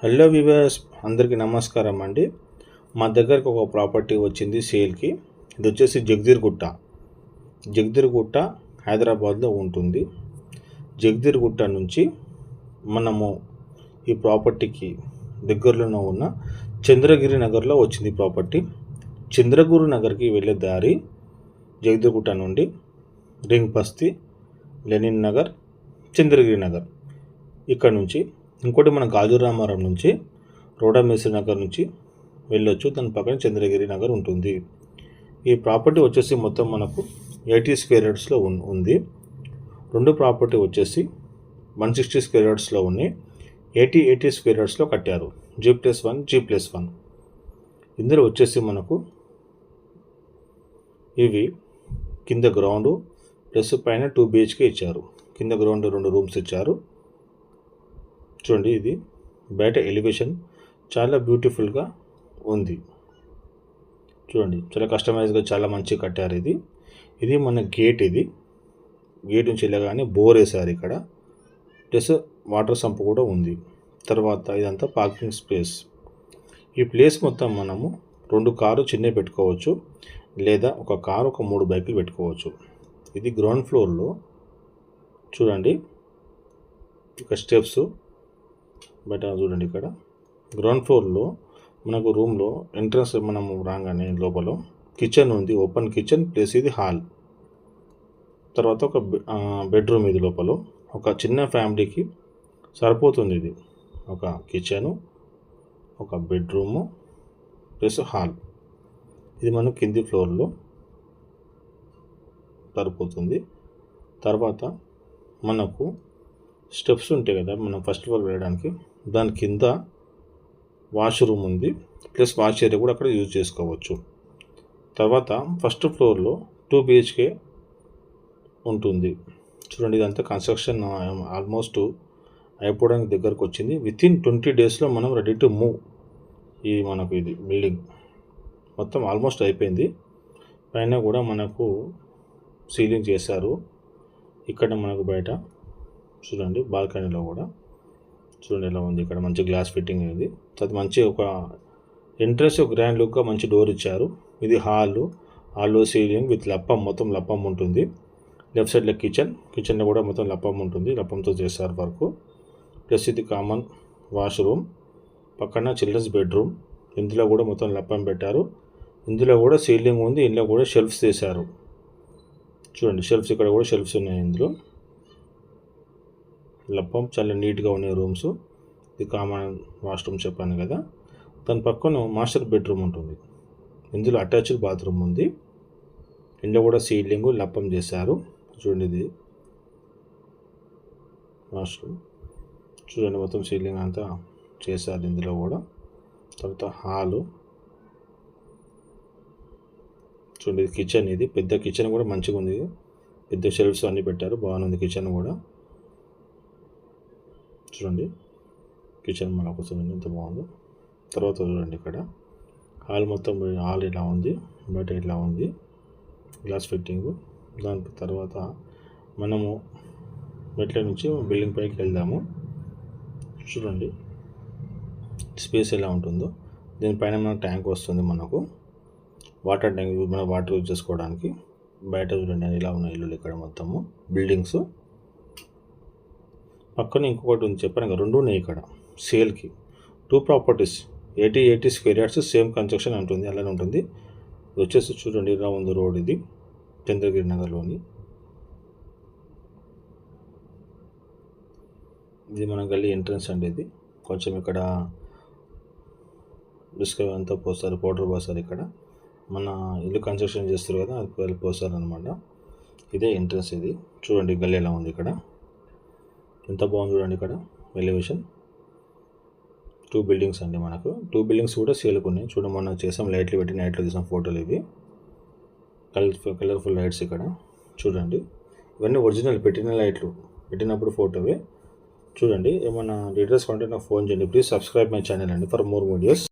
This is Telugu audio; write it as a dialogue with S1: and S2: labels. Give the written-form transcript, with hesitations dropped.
S1: హలో వివర్స్, అందరికీ నమస్కారం అండి. మా దగ్గరకు ఒక ప్రాపర్టీ వచ్చింది సేల్కి. ఇది వచ్చేసి జగదీర్గుట్ట హైదరాబాద్లో ఉంటుంది. జగదీర్గుట్ట నుంచి మనము ఈ ప్రాపర్టీకి దగ్గరలోనే ఉన్న చంద్రగిరి నగర్లో వచ్చింది ప్రాపర్టీ. చంద్రగిరి నగర్కి వెళ్ళే దారి జగదీర్గుట్ట నుండి రింగ్ బస్తీ, లెనిన్ నగర్, చంద్రగిరి నగర్. ఇక్కడ నుంచి ఇంకోటి మన గాజు రామారం నుంచి రోడమేశ్వరి నగర్ నుంచి వెళ్ళొచ్చు. దాని పక్కన చంద్రగిరి నగర్ ఉంటుంది. ఈ ప్రాపర్టీ వచ్చేసి మొత్తం మనకు 80 స్క్వేర్ యార్డ్స్లో ఉంది. రెండు ప్రాపర్టీ వచ్చేసి 160 స్క్వేర్ యార్డ్స్లో ఉన్నాయి. 80 స్క్వేర్ యార్డ్స్లో కట్టారు. G+1 ఇందులో వచ్చేసి మనకు ఇవి కింద గ్రౌండ్ ప్లస్ పైన 2 BHK ఇచ్చారు. కింద గ్రౌండ్ 2 రూమ్స్ ఇచ్చారు. చూడండి, ఇది బయట ఎలివేషన్ చాలా బ్యూటిఫుల్గా ఉంది. చూడండి, చాలా కస్టమైజ్గా చాలా మంచిగా కట్టారు. ఇది మన గేట్. గేట్ నుంచి వెళ్ళగానే బోర్ వేసారు ఇక్కడ, ప్లస్ వాటర్ సంప్ కూడా ఉంది. తర్వాత ఇదంతా పార్కింగ్ స్పేస్. ఈ ప్లేస్ మొత్తం మనము 2 కార్లు చిన్నవి పెట్టుకోవచ్చు, లేదా ఒక కారు ఒక 3 బైకులు పెట్టుకోవచ్చు. ఇది గ్రౌండ్ ఫ్లోర్లో. చూడండి, ఇక్కడ స్టెప్స్ బయట చూడండి. ఇక్కడ గ్రౌండ్ ఫ్లోర్లో మనకు రూమ్లో ఎంట్రన్స్ మనము రాగానే లోపల కిచెన్ ఉంది. ఓపెన్ కిచెన్ ప్లస్ ఇది హాల్. తర్వాత ఒక బెడ్రూమ్. ఇది లోపల ఒక చిన్న ఫ్యామిలీకి సరిపోతుంది. ఇది ఒక కిచెను, ఒక బెడ్రూము ప్లస్ హాల్. ఇది మనకు కింది ఫ్లోర్లో సరిపోతుంది. తర్వాత మనకు స్టెప్స్ ఉంటాయి కదా, మనం ఫస్ట్ ఫ్లోర్ వెళ్ళడానికి. దాని కింద వాష్రూమ్ ఉంది, ప్లస్ వాష్ ఏరియా కూడా అక్కడ యూజ్ చేసుకోవచ్చు. తర్వాత ఫస్ట్ ఫ్లోర్లో 2 BHK ఉంటుంది. చూడండి, ఇదంతా కన్స్ట్రక్షన్ ఆల్మోస్ట్ అయిపోవడానికి దగ్గరకు వచ్చింది. వితిన్ 20 డేస్లో మనం రెడీ టు మూవ్. మనకు ఇది బిల్డింగ్ మొత్తం ఆల్మోస్ట్ అయిపోయింది. పైన కూడా మనకు సీలింగ్ చేశారు. ఇక్కడ మనకు బయట చూడండి, బాల్కనీలో కూడా చూడండి ఎలా ఉంది. ఇక్కడ మంచి గ్లాస్ ఫిట్టింగ్ అనేది. అది మంచి ఒక ఎంట్రన్స్ గ్రాండ్ లుక్గా మంచి డోర్ ఇచ్చారు. ఇది హాల్లో సీలింగ్ విత్ లప్పం, మొత్తం లప్పం ఉంటుంది. లెఫ్ట్ సైడ్లో కిచెన్లో కూడా మొత్తం లప్పం ఉంటుంది. లప్పంతో చేస్తారు వర్క్. ప్లస్ ఇది కామన్ వాష్రూమ్, పక్కన చిల్డ్రన్స్ బెడ్రూమ్. ఇందులో కూడా మొత్తం లప్పం పెట్టారు. ఇందులో కూడా సీలింగ్ ఉంది. ఇందులో కూడా షెల్ఫ్స్ చేశారు. చూడండి, షెల్ఫ్స్ ఇక్కడ కూడా షెల్ఫ్స్ ఉన్నాయి. ఇందులో లప్పం చాలా నీట్గా ఉన్నాయి రూమ్స్. ఇది కామన్ వాష్రూమ్ చెప్పాను కదా. దాని పక్కన మాస్టర్ బెడ్రూమ్ ఉంటుంది. ఇందులో అటాచ్డ్ బాత్రూమ్ ఉంది. ఇందులో కూడా సీలింగ్ లప్పం చేశారు. చూడండి, ఇది వాష్రూమ్. చూడండి, మొత్తం సీలింగ్ అంతా చేశారు ఇందులో కూడా. తర్వాత హాలు చూడండి, కిచెన్. ఇది పెద్ద కిచెన్ కూడా మంచిగా ఉంది. పెద్ద షెల్ఫ్స్ అన్నీ పెట్టారు. బాగుంది కిచెన్ కూడా. చూడండి, కిచెన్ మనకు ఎంత బాగుంది. తర్వాత చూడండి, ఇక్కడ హాల్ మొత్తం హాల్ ఇలా ఉంది, బయట ఇలా ఉంది గ్లాస్ ఫిట్టింగ్. దాని తర్వాత మనము మెట్ల నుంచి బిల్డింగ్ పైకి వెళ్దాము. చూడండి స్పేస్ ఎలా ఉంటుందో. దీనిపైన మన ట్యాంక్ వస్తుంది, మనకు వాటర్ ట్యాంక్, మన వాటర్ యూజ్ చేసుకోవడానికి. బయట చూడండి ఇలా ఉన్న ఇల్లులు ఇక్కడ మొత్తము బిల్డింగ్స్. పక్కన ఇంకొకటి ఉంది చెప్పాను కదా, 2 ఉన్నాయి ఇక్కడ సేల్కి. 2 properties 80 square yards, same construction ఉంటుంది, అలానే ఉంటుంది. వచ్చేసి చూడండి ఇలా ఉంది రోడ్. ఇది చంద్రగిరి నగర్లోని. ఇది మన గల్లీ ఎంట్రన్స్ అండి. ఇది కొంచెం ఇక్కడ బిస్కెట్ అంతా పోస్తారు, పౌడర్ పోస్తారు. ఇక్కడ మన ఇల్లు కన్స్ట్రక్షన్ చేస్తారు కదా, అది పోస్తారు అనమాట. ఇదే ఎంట్రన్స్. ఇది చూడండి గల్లీ ఎలా ఉంది. ఇక్కడ ఎంత బాగుంది చూడండి. ఇక్కడ ఎలివేషన్ 2 బిల్డింగ్స్ అండి. మనకు 2 బిల్డింగ్స్ కూడా సేల్కి ఉన్నాయి. చూడండి, మనం చేసాం లైట్లు పెట్టి నైట్లో తీసాం ఫోటోలు. ఇవి కలర్ఫుల్ లైట్స్ ఇక్కడ చూడండి. ఇవన్నీ ఒరిజినల్ పెట్టిన లైట్లు, పెట్టినప్పుడు ఫోటోవే. చూడండి, ఏమైనా డీటెయిల్స్ కావాలంటే నాకు ఫోన్ చేయండి. ప్లీజ్ సబ్స్క్రైబ్ మై ఛానల్ అండి ఫర్ మోర్ వీడియోస్.